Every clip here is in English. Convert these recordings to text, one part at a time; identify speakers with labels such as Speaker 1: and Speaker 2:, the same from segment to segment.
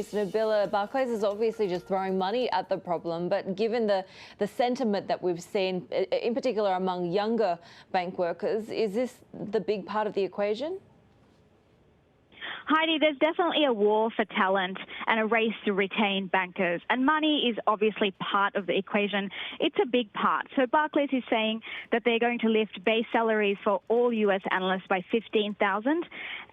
Speaker 1: Nabila, Barclays is obviously just throwing money at the problem, but given the sentiment that we've seen, in particular among younger bank workers, is this the big part of the equation?
Speaker 2: Heidi, there's definitely a war for talent and a race to retain bankers, and money is obviously part of the equation. It's a big part. So Barclays is saying that they're going to lift base salaries for all U.S. analysts by 15,000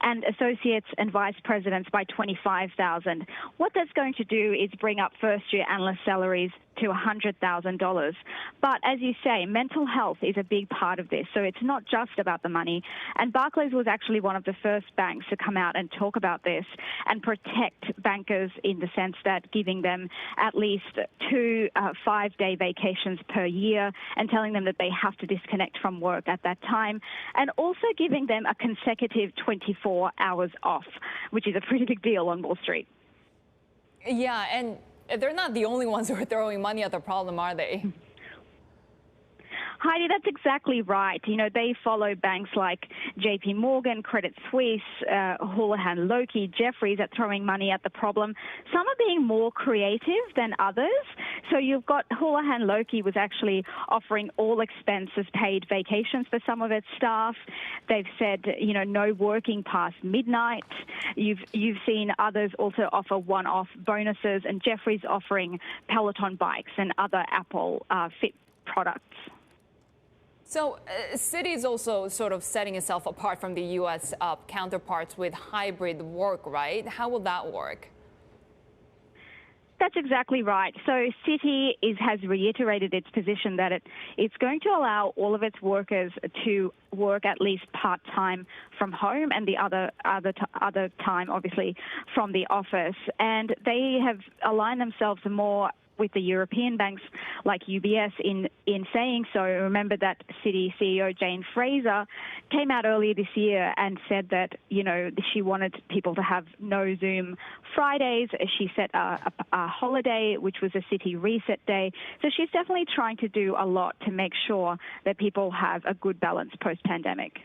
Speaker 2: and associates and vice presidents by 25,000. What that's going to do is bring up first-year analyst salaries to $100,000. But as you say, mental health is a big part of this. So it's not just about the money. And Barclays was actually one of the first banks to come out and talk about this and protect bankers in the sense that giving them at least 2 5-day vacations per year and telling them that they have to disconnect from work at that time, and also giving them a consecutive 24 hours off, which is a pretty big deal on Wall Street.
Speaker 3: Yeah, and they're not the only ones who are throwing money at the problem, are they?
Speaker 2: Heidi, that's exactly right. You know, they follow banks like JP Morgan, Credit Suisse, Houlihan Lokey, Jefferies at throwing money at the problem. Some are being more creative than others. So you've got Houlihan Lokey was actually offering all expenses paid vacations for some of its staff. They've said, you know, no working past midnight. You've seen others also offer one-off bonuses, and Jefferies offering Peloton bikes and other Apple Fit products.
Speaker 3: So Citi is also sort of setting itself apart from the U.S. Counterparts with hybrid work, right? How will that work?
Speaker 2: That's exactly right. So Citi has reiterated its position that it's going to allow all of its workers to work at least part-time from home and the other time, obviously, from the office. And they have aligned themselves more with the European banks like UBS in saying so. Remember that Citi CEO Jane Fraser came out earlier this year and said that, you know, she wanted people to have no Zoom Fridays. She set a holiday, which was a Citi reset day. So she's definitely trying to do a lot to make sure that people have a good balance post-pandemic.